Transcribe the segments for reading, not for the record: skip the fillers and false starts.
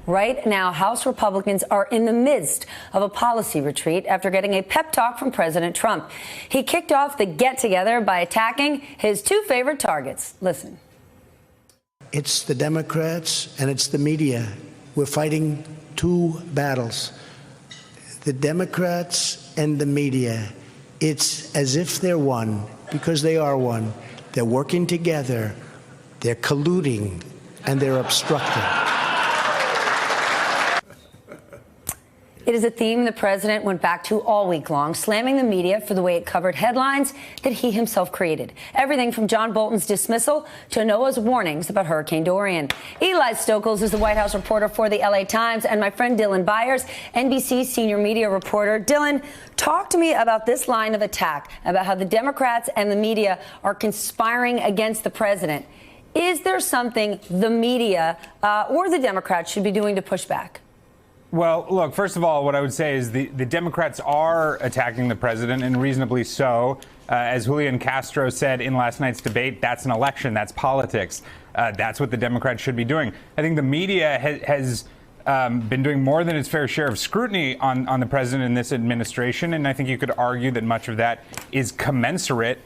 Right now, House Republicans are in the midst of a policy retreat after getting a pep talk from President Trump. He kicked off the get-together by attacking his two favorite targets. Listen. It's the Democrats and it's the media. We're fighting two battles. The Democrats and the media. It's as if they're one, because they are one. They're working together, they're colluding, and they're obstructing. It is a theme the president went back to all week long, slamming the media for the way it covered headlines that he himself created. Everything from John Bolton's dismissal to NOAA's warnings about Hurricane Dorian. Eli Stokols is the White House reporter for the LA Times, and my friend Dylan Byers, NBC senior media reporter. Dylan, talk to me about this line of attack, about how the Democrats and the media are conspiring against the president. Is there something the media or the Democrats should be doing to push back? Well, look, first of all, what I would say is the Democrats are attacking the president, and reasonably so. As Julian Castro said in last night's debate, that's an election. That's politics. That's what the Democrats should be doing. I think the media has been doing more than its fair share of scrutiny on the president in this administration. And I think you could argue that much of that is commensurate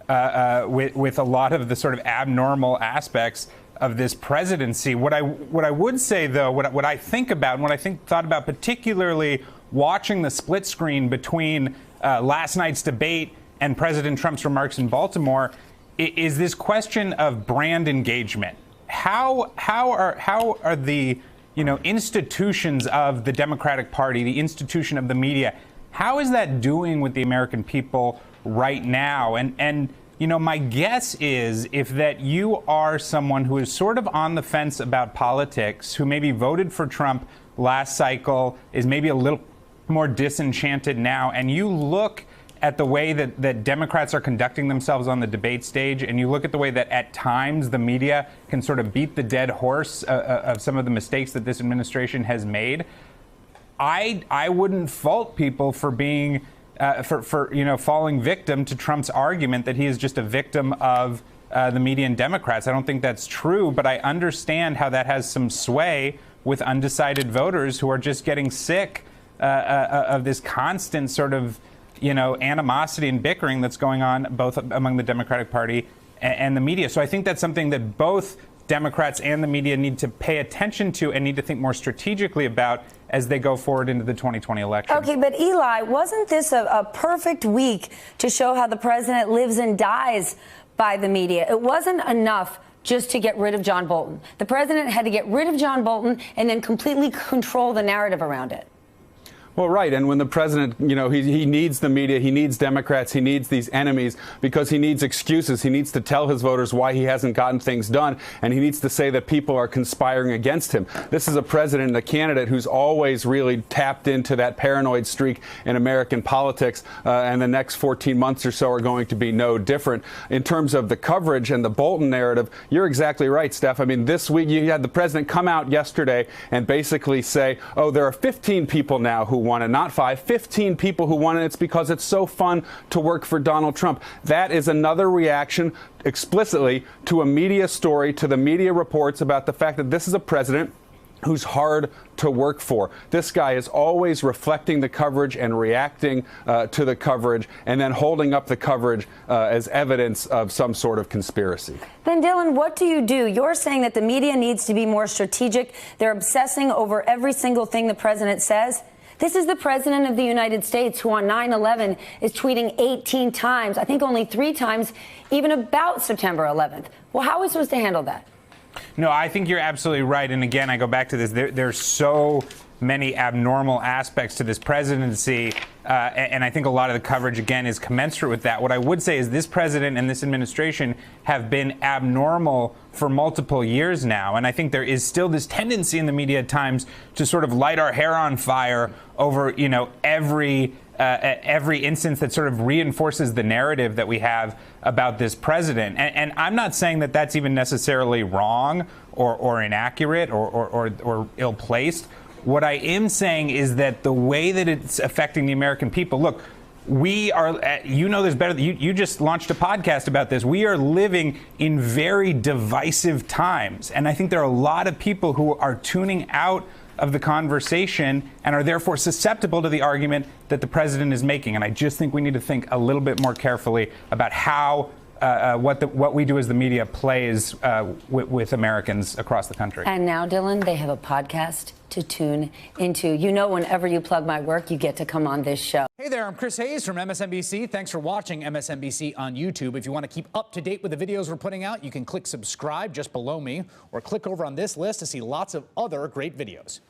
with a lot of the sort of abnormal aspects of this presidency. What I would say, though, what I think about, and what I thought about particularly watching the split screen between last night's debate and President Trump's remarks in Baltimore, is this question of brand engagement. How are the institutions of the Democratic Party, the institution of the media, how is that doing with the American people right now? And my guess is if that you are someone who is sort of on the fence about politics, who maybe voted for Trump last cycle, is maybe a little more disenchanted now, and you look at the way that Democrats are conducting themselves on the debate stage, and you look at the way that at times the media can sort of beat the dead horse of some of the mistakes that this administration has made, I wouldn't fault people for being falling victim to Trump's argument that he is just a victim of the media and Democrats. I don't think that's true, but I understand how that has some sway with undecided voters who are just getting sick of this constant sort of, animosity and bickering that's going on both among the Democratic Party and the media. So I think that's something that both Democrats and the media need to pay attention to and need to think more strategically about as they go forward into the 2020 election. Okay, but Eli, wasn't this a perfect week to show how the president lives and dies by the media? It wasn't enough just to get rid of John Bolton. The president had to get rid of John Bolton and then completely control the narrative around it. Well, right. And when the president, he needs the media, he needs Democrats, he needs these enemies because he needs excuses. He needs to tell his voters why he hasn't gotten things done. And he needs to say that people are conspiring against him. This is a president and a candidate who's always really tapped into that paranoid streak in American politics. And the next 14 months or so are going to be no different. In terms of the coverage and the Bolton narrative, you're exactly right, Steph. I mean, this week you had the president come out yesterday and basically say, oh, there are 15 people now who won it, not 5, 15 people who won it. It's because it's so fun to work for Donald Trump. That is another reaction explicitly to a media story, to the media reports about the fact that this is a president who's hard to work for. This guy is always reflecting the coverage and reacting to the coverage and then holding up the coverage as evidence of some sort of conspiracy. Then, Dylan, what do? You're saying that the media needs to be more strategic. They're obsessing over every single thing the president says. This is the president of the United States who on 9/11 is tweeting 18 times, I think only 3 times, even about September 11th. Well, how are we supposed to handle that? No, I think you're absolutely right. And again, I go back to this. There's so many abnormal aspects to this presidency. And I think a lot of the coverage, again, is commensurate with that. What I would say is this president and this administration have been abnormal for multiple years now. And I think there is still this tendency in the media at times to sort of light our hair on fire over, every instance that sort of reinforces the narrative that we have about this president. And I'm not saying that that's even necessarily wrong or inaccurate or ill-placed. What I am saying is that the way that it's affecting the American people, look, we are, you know this better, you just launched a podcast about this. We are living in very divisive times. And I think there are a lot of people who are tuning out of the conversation and are therefore susceptible to the argument that the president is making. And I just think we need to think a little bit more carefully about how what we do as the media plays with Americans across the country. And now, Dylan, they have a podcast to tune into. You know, whenever you plug my work, you get to come on this show. Hey there, I'm Chris Hayes from MSNBC. Thanks for watching MSNBC on YouTube. If you want to keep up to date with the videos we're putting out, you can click subscribe just below me or click over on this list to see lots of other great videos.